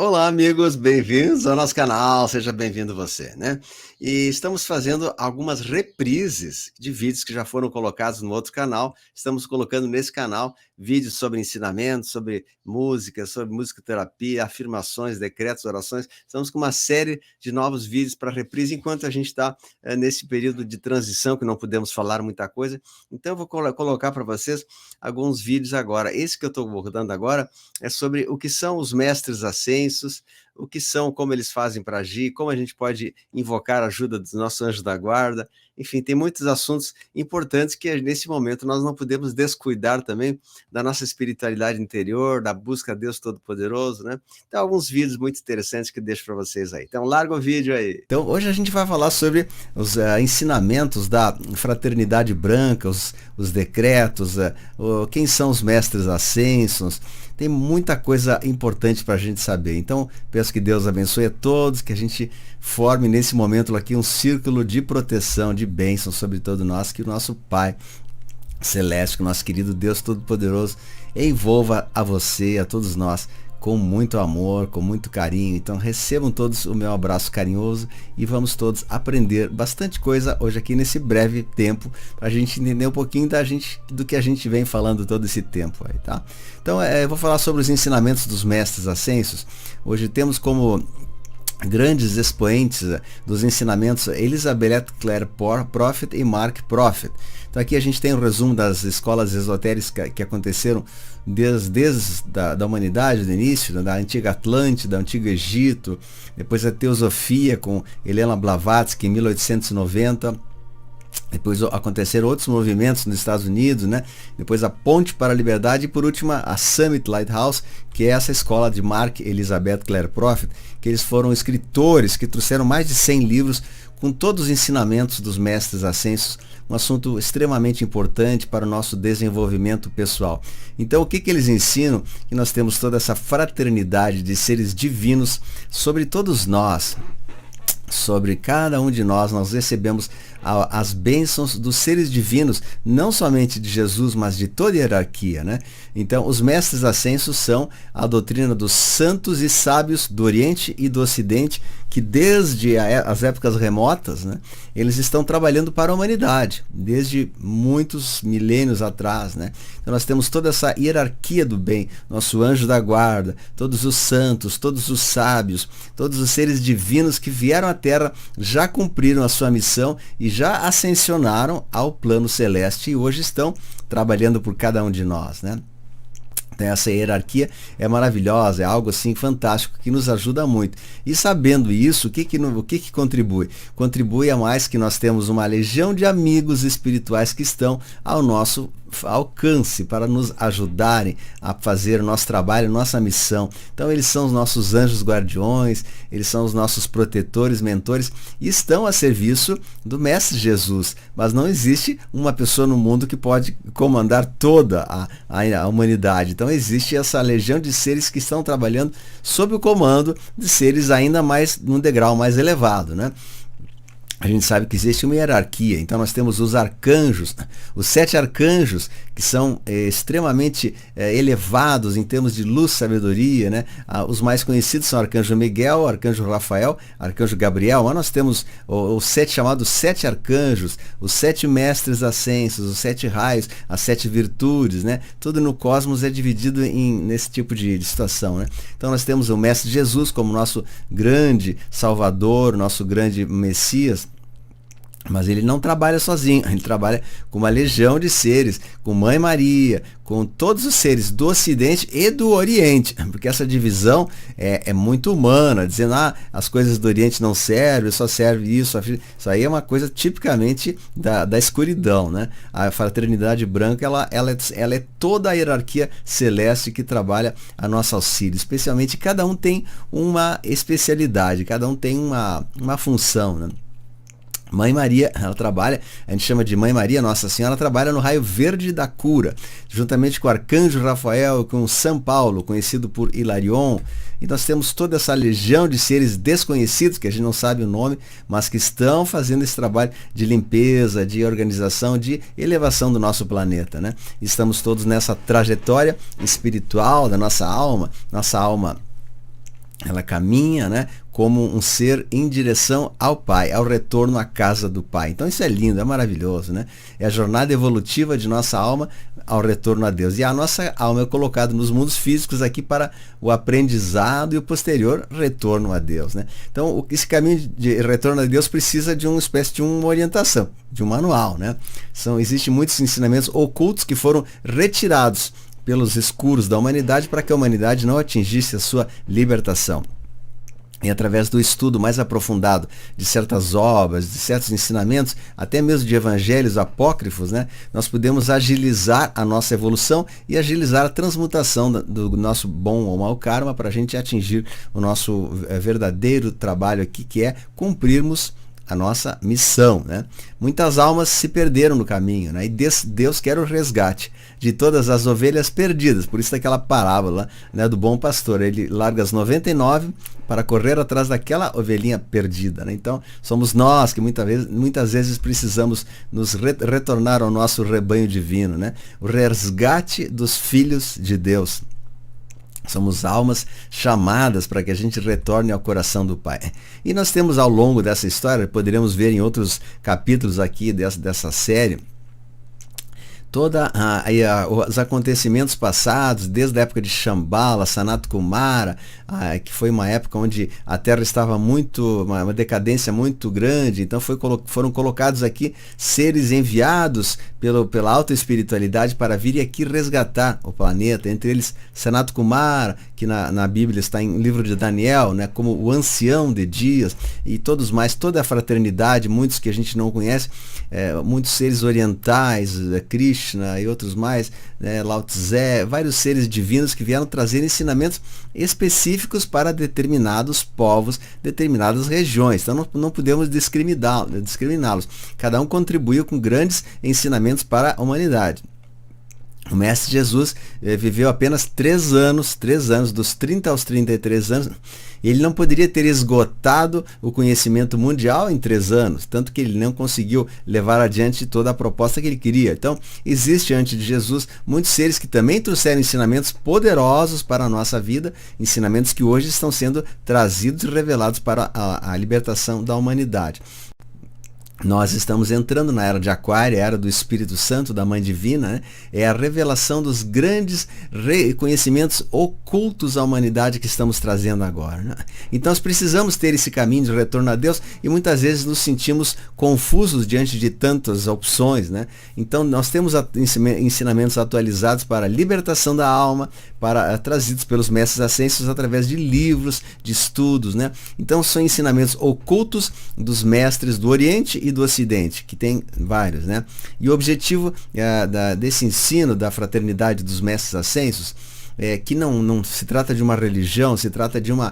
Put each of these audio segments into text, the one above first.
Olá, amigos, bem-vindos ao nosso canal, seja bem-vindo você, né? E estamos fazendo algumas reprises de vídeos que já foram colocados no outro canal. Estamos colocando nesse canal vídeos sobre ensinamentos, sobre música, sobre musicoterapia, afirmações, decretos, orações. Estamos com uma série de novos vídeos para reprise, enquanto a gente está nesse período de transição, que não podemos falar muita coisa. Então, eu vou colocar para vocês alguns vídeos agora. Esse que eu estou abordando agora é sobre o que são os mestres ascensos, o que são, como eles fazem para agir, como a gente pode invocar a ajuda dos nossos anjos da guarda. Enfim, tem muitos assuntos importantes que nesse momento nós não podemos descuidar também da nossa espiritualidade interior, da busca a Deus Todo-Poderoso, né? Então, alguns vídeos muito interessantes que eu deixo para vocês aí. Então, larga o vídeo aí. Então, hoje a gente vai falar sobre os ensinamentos da fraternidade branca, os decretos, quem são os mestres ascensos. Tem muita coisa importante para a gente saber. Então, peço que Deus abençoe a todos, que a gente forme nesse momento aqui um círculo de proteção, de bênção sobre todos nós, que o nosso Pai Celeste, que o nosso querido Deus Todo-Poderoso envolva a você e a todos nós com muito amor, com muito carinho. Então recebam todos o meu abraço carinhoso e vamos todos aprender bastante coisa hoje aqui nesse breve tempo, para a gente entender um pouquinho do que a gente vem falando todo esse tempo aí, tá? Então eu vou falar sobre os ensinamentos dos mestres ascensos. Hoje temos como grandes expoentes dos ensinamentos Elizabeth Clare Prophet e Mark Prophet. Então aqui a gente tem um resumo das escolas esotéricas que aconteceram desde da humanidade, do início, da antiga Atlântida, do antigo Egito, depois a teosofia com Helena Blavatsky em 1890. Depois aconteceram outros movimentos nos Estados Unidos, né? Depois a Ponte para a Liberdade e por último a Summit Lighthouse, que é essa escola de Mark e Elizabeth Clare Prophet, que eles foram escritores que trouxeram mais de 100 livros com todos os ensinamentos dos mestres ascensos, um assunto extremamente importante para o nosso desenvolvimento pessoal. Então, o que eles ensinam? Que nós temos toda essa fraternidade de seres divinos sobre todos nós. Sobre cada um de nós recebemos as bênçãos dos seres divinos, não somente de Jesus, mas de toda a hierarquia, né? Então, os mestres ascensos são a doutrina dos santos e sábios do Oriente e do Ocidente, que desde as épocas remotas, né, eles estão trabalhando para a humanidade, desde muitos milênios atrás, né? Então, nós temos toda essa hierarquia do bem, nosso anjo da guarda, todos os santos, todos os sábios, todos os seres divinos que vieram à Terra, já cumpriram a sua missão e já ascensionaram ao plano celeste e hoje estão trabalhando por cada um de nós, né? Essa hierarquia é maravilhosa, é algo assim fantástico que nos ajuda muito. E sabendo isso, o que contribui? Contribui a mais que nós temos uma legião de amigos espirituais que estão ao nosso alcance para nos ajudarem a fazer o nosso trabalho, nossa missão. Então eles são os nossos anjos guardiões, eles são os nossos protetores, mentores e estão a serviço do Mestre Jesus. Mas não existe uma pessoa no mundo que pode comandar toda a humanidade. Então existe essa legião de seres que estão trabalhando sob o comando de seres ainda mais num degrau mais elevado, né? A gente sabe que existe uma hierarquia, então nós temos os arcanjos, os 7 arcanjos, que são extremamente elevados em termos de luz, sabedoria, né? Os mais conhecidos são o arcanjo Miguel, o arcanjo Rafael, o arcanjo Gabriel, mas nós temos os 7 chamados 7 arcanjos, os 7 mestres ascensos, os 7 raios, as 7 virtudes, né? Tudo no cosmos é dividido nesse tipo de situação, né? Então nós temos o Mestre Jesus como nosso grande Salvador, nosso grande Messias. Mas ele não trabalha sozinho, ele trabalha com uma legião de seres, com Mãe Maria, com todos os seres do Ocidente e do Oriente, porque essa divisão é muito humana, dizendo, as coisas do Oriente não servem, só serve isso aí é uma coisa tipicamente da escuridão, né? A fraternidade branca, ela é toda a hierarquia celeste que trabalha a nosso auxílio, especialmente cada um tem uma especialidade, cada um tem uma função, né? Mãe Maria, ela trabalha, a gente chama de Mãe Maria, Nossa Senhora, trabalha no raio verde da cura, juntamente com o Arcanjo Rafael, com São Paulo, conhecido por Hilarion. E nós temos toda essa legião de seres desconhecidos, que a gente não sabe o nome, mas que estão fazendo esse trabalho de limpeza, de organização, de elevação do nosso planeta, né? Estamos todos nessa trajetória espiritual da nossa alma ela caminha, né, como um ser em direção ao Pai, ao retorno à casa do Pai. Então isso é lindo, é maravilhoso, né? É a jornada evolutiva de nossa alma ao retorno a Deus. E a nossa alma é colocada nos mundos físicos aqui para o aprendizado e o posterior retorno a Deus, né? Então esse caminho de retorno a Deus precisa de uma espécie de uma orientação, de um manual, né? Existem muitos ensinamentos ocultos que foram retirados pelos escuros da humanidade para que a humanidade não atingisse a sua libertação. E através do estudo mais aprofundado de certas obras, de certos ensinamentos, até mesmo de evangelhos apócrifos, né, nós podemos agilizar a nossa evolução e agilizar a transmutação do nosso bom ou mau karma para a gente atingir o nosso verdadeiro trabalho aqui, que é cumprirmos a nossa missão, né? Muitas almas se perderam no caminho, né? E Deus quer o resgate de todas as ovelhas perdidas. Por isso daquela parábola, né, do bom pastor. Ele larga as 99 para correr atrás daquela ovelhinha perdida, né? Então, somos nós que muitas vezes precisamos nos retornar ao nosso rebanho divino, né? O resgate dos filhos de Deus. Somos almas chamadas para que a gente retorne ao coração do Pai. E nós temos ao longo dessa história, poderíamos ver em outros capítulos aqui dessa série, os acontecimentos passados, desde a época de Shambhala, Sanat Kumara, que foi uma época onde a Terra estava uma decadência muito grande, então foram colocados aqui seres enviados pela alta espiritualidade para vir aqui resgatar o planeta, entre eles Sanat Kumara, que na Bíblia está em livro de Daniel, né, como o ancião de dias, e todos mais, toda a fraternidade, muitos que a gente não conhece, muitos seres orientais, Krishna e outros mais, né, Lao Tse, vários seres divinos que vieram trazer ensinamentos específicos para determinados povos, determinadas regiões. Então não podemos discriminá-los. Cada um contribuiu com grandes ensinamentos para a humanidade. O Mestre Jesus viveu apenas 3 anos, dos 30 aos 33 anos. Ele não poderia ter esgotado o conhecimento mundial em 3 anos, tanto que ele não conseguiu levar adiante toda a proposta que ele queria. Então, existe antes de Jesus muitos seres que também trouxeram ensinamentos poderosos para a nossa vida, ensinamentos que hoje estão sendo trazidos e revelados para a libertação da humanidade. Nós estamos entrando na era de Aquário, a era do Espírito Santo, da Mãe Divina, né? É a revelação dos grandes conhecimentos ocultos à humanidade que estamos trazendo agora, né? Então nós precisamos ter esse caminho de retorno a Deus e muitas vezes nos sentimos confusos diante de tantas opções, né? Então nós temos ensinamentos atualizados para a libertação da alma, trazidos pelos mestres ascensos através de livros, de estudos, né? Então são ensinamentos ocultos dos mestres do Oriente e do Ocidente, que tem vários, né? E o objetivo desse ensino da fraternidade dos mestres ascensos que não se trata de uma religião, se trata de uma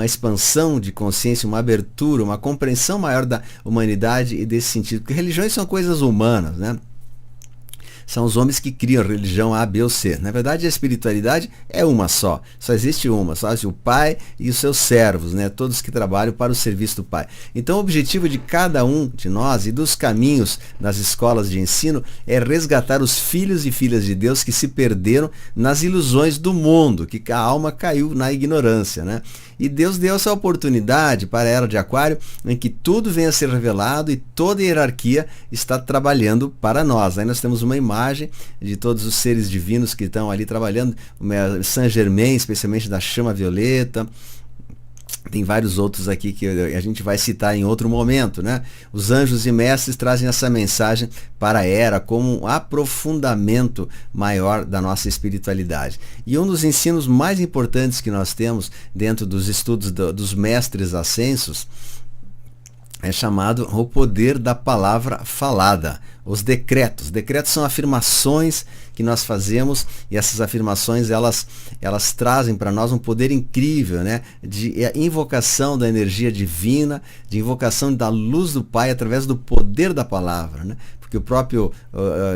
expansão de consciência, uma abertura, uma compreensão maior da humanidade e desse sentido, porque religiões são coisas humanas, né? São os homens que criam religião A, B ou C. Na verdade, a espiritualidade é uma só existe uma, só o Pai e os seus servos, né? Todos que trabalham para o serviço do Pai. Então, o objetivo de cada um de nós e dos caminhos nas escolas de ensino é resgatar os filhos e filhas de Deus que se perderam nas ilusões do mundo, que a alma caiu na ignorância, né? E Deus deu essa oportunidade para a era de Aquário, em que tudo vem a ser revelado e toda a hierarquia está trabalhando para nós. Aí nós temos uma imagem de todos os seres divinos que estão ali trabalhando, Saint Germain, especialmente da chama violeta. Tem vários outros aqui que a gente vai citar em outro momento, né? Os anjos e mestres trazem essa mensagem para a era como um aprofundamento maior da nossa espiritualidade. E um dos ensinos mais importantes que nós temos dentro dos estudos dos mestres ascensos é chamado o poder da palavra falada, os decretos. Decretos são afirmações que nós fazemos e essas afirmações elas trazem para nós um poder incrível, né? De invocação da energia divina, de invocação da luz do Pai através do poder da palavra, né? Porque o próprio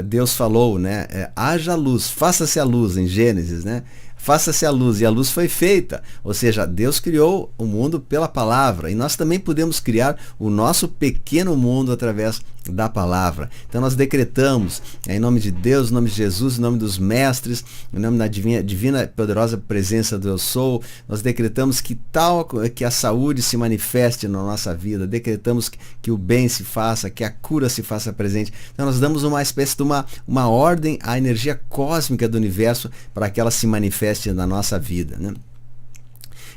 Deus falou, né? Haja luz, faça-se a luz em Gênesis, né? Faça-se a luz, e a luz foi feita. Ou seja, Deus criou o mundo pela palavra, e nós também podemos criar o nosso pequeno mundo através da palavra. Então nós decretamos, em nome de Deus, em nome de Jesus, em nome dos mestres, em nome da divina poderosa presença do Eu Sou, nós decretamos que a saúde se manifeste na nossa vida, decretamos que o bem se faça, que a cura se faça presente. Então nós damos uma espécie de uma ordem à energia cósmica do universo para que ela se manifeste na nossa vida, né?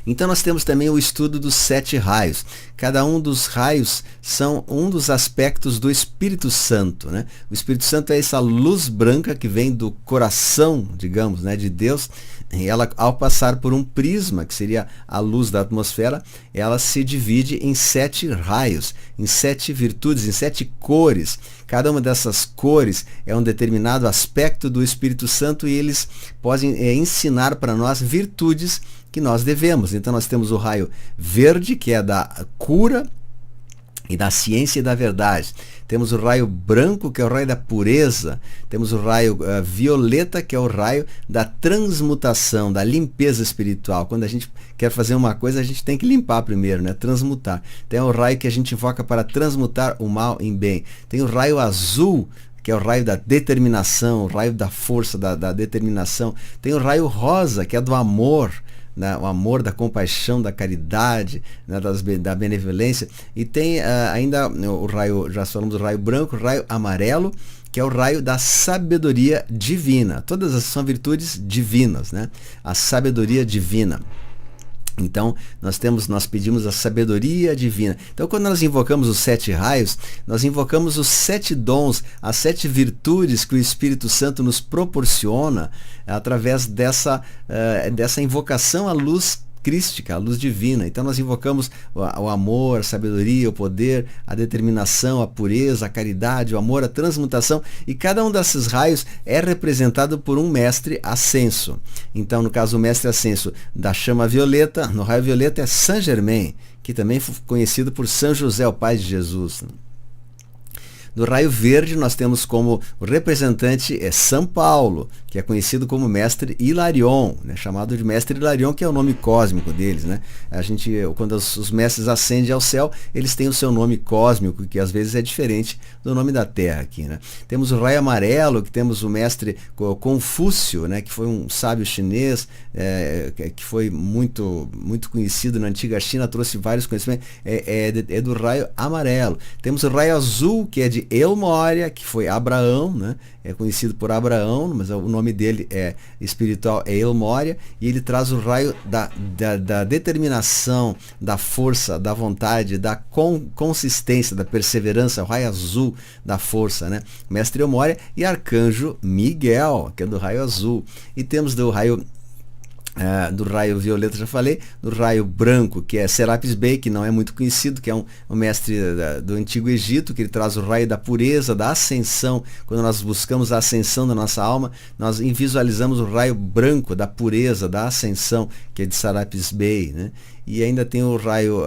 Então nós temos também o estudo dos 7 raios. Cada um dos raios são um dos aspectos do Espírito Santo, né? O Espírito Santo é essa luz branca que vem do coração, digamos, né, de Deus. E ela, ao passar por um prisma, que seria a luz da atmosfera, ela se divide em 7 raios, em 7 virtudes, em 7 cores. Cada uma dessas cores é um determinado aspecto do Espírito Santo e eles podem ensinar para nós virtudes que nós devemos. Então nós temos o raio verde, que é da cura e da ciência e da verdade. Temos o raio branco, que é o raio da pureza. Temos o raio violeta, que é o raio da transmutação, da limpeza espiritual. Quando a gente quer fazer uma coisa, a gente tem que limpar primeiro, né? Transmutar. Tem o raio que a gente invoca para transmutar o mal em bem. Tem o raio azul, que é o raio da determinação, o raio da força, da determinação. Tem o raio rosa, que é do amor, né, o amor, da compaixão, da caridade, né, da benevolência. E tem ainda o raio, já falamos do raio branco, o raio amarelo, que é o raio da sabedoria divina. Todas essas são virtudes divinas, né? A sabedoria divina. Então, nós pedimos a sabedoria divina. Então, quando nós invocamos os 7 raios, nós invocamos os 7 dons, as 7 virtudes que o Espírito Santo nos proporciona através dessa invocação à luz crística, a luz divina. Então nós invocamos o amor, a sabedoria, o poder, a determinação, a pureza, a caridade, o amor, a transmutação, e cada um desses raios é representado por um mestre ascenso. Então, no caso, o mestre ascenso da chama violeta, no raio violeta é Saint Germain, que também foi conhecido por São José, o pai de Jesus. No raio verde nós temos como representante São Paulo, que é conhecido como Mestre Hilarion, né? Chamado de Mestre Hilarion, que é o nome cósmico deles, né? Quando os mestres ascendem ao céu, eles têm o seu nome cósmico, que às vezes é diferente do nome da Terra aqui, né? Temos o raio amarelo, que temos o mestre Confúcio, né? Que foi um sábio chinês, que foi muito, muito conhecido na antiga China, trouxe vários conhecimentos, é do raio amarelo. Temos o raio azul, que é de Elmória, que foi Abraão, né? É conhecido por Abraão, mas o nome dele espiritual é Elmória, e ele traz o raio da determinação, da força, da vontade, da consistência, da perseverança, o raio azul da força, né? Mestre Elmória e Arcanjo Miguel, que é do raio azul. E temos do raio violeta, já falei, do raio branco, que é Serapis Bey, que não é muito conhecido, que é um mestre do Antigo Egito, que ele traz o raio da pureza, da ascensão. Quando nós buscamos a ascensão da nossa alma, nós visualizamos o raio branco da pureza, da ascensão, que é de Serapis Bey, né? E ainda tem o raio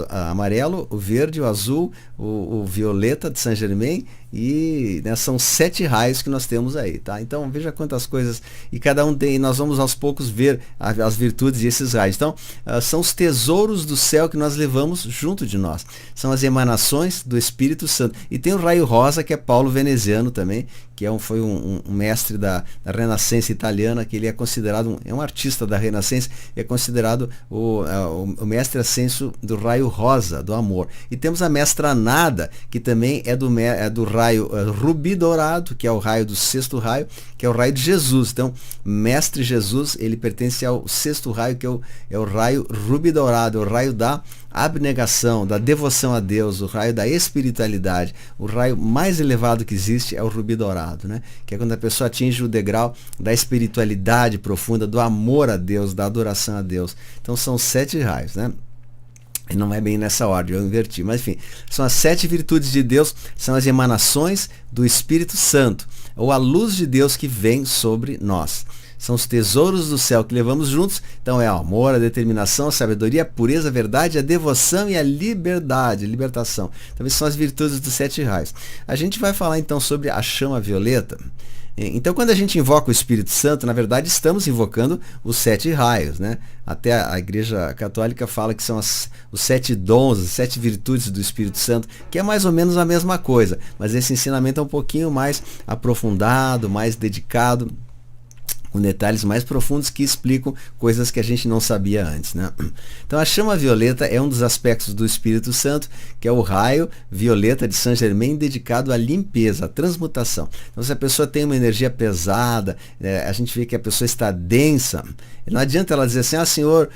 amarelo, o verde, o azul, o violeta de Saint Germain, e né, são 7 raios que nós temos aí, tá? Então veja quantas coisas, e cada um tem, nós vamos aos poucos ver as virtudes desses raios. Então são os tesouros do céu que nós levamos junto de nós, são as emanações do Espírito Santo. E tem o raio rosa, que é Paulo Veneziano também, que foi um mestre da Renascença italiana, que ele é considerado, é um artista da Renascença, é considerado o mestre ascenso do raio rosa, do amor. E temos a mestra Nada, que também é do raio rubi dourado, que é o raio do 6º raio, que é o raio de Jesus. Então, mestre Jesus, ele pertence ao 6º raio, que é o raio rubi dourado, o raio da abnegação, da devoção a Deus, o raio da espiritualidade. O raio mais elevado que existe é o rubi dourado, né? Que é quando a pessoa atinge o degrau da espiritualidade profunda, do amor a Deus, da adoração a Deus. Então são 7 raios, né? E não é bem nessa ordem, eu inverti, mas enfim, são as 7 virtudes de Deus, são as emanações do Espírito Santo, ou a luz de Deus que vem sobre nós. São os tesouros do céu que levamos juntos. Então é o amor, a determinação, a sabedoria, a pureza, a verdade, a devoção e a liberdade, libertação. Então essas são as virtudes dos 7 raios. A gente vai falar então sobre a chama violeta. Então, quando a gente invoca o Espírito Santo, na verdade, estamos invocando os 7 raios, né? Até a Igreja Católica fala que são os 7 dons, as 7 virtudes do Espírito Santo, que é mais ou menos a mesma coisa, mas esse ensinamento é um pouquinho mais aprofundado, mais dedicado, com detalhes mais profundos que explicam coisas que a gente não sabia antes, né? Então a chama violeta é um dos aspectos do Espírito Santo, que é o raio violeta de Saint Germain dedicado à limpeza, à transmutação. Então se a pessoa tem uma energia pesada, a gente vê que a pessoa está densa, não adianta ela dizer assim, Senhor,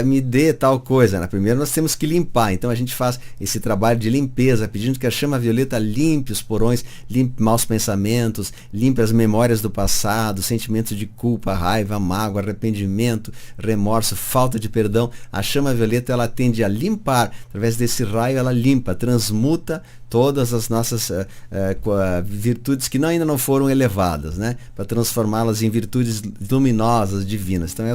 me dê tal coisa, né? Primeiro nós temos que limpar, então a gente faz esse trabalho de limpeza, pedindo que a chama violeta limpe os porões, limpe maus pensamentos, limpe as memórias do passado, sentimentos de culpa, raiva, mágoa, arrependimento, remorso, falta de perdão. A chama violeta ela tende a limpar, através desse raio ela limpa, transmuta todas as nossas virtudes que ainda não foram elevadas, né? Para transformá-las em virtudes luminosas, divinas. Então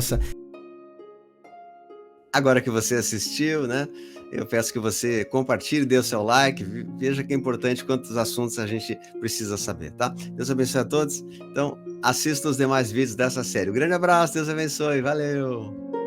agora que você assistiu, né? Eu peço que você compartilhe, dê o seu like, veja que é importante quantos assuntos a gente precisa saber, tá? Deus abençoe a todos. Então, assista os demais vídeos dessa série. Um grande abraço, Deus abençoe, valeu!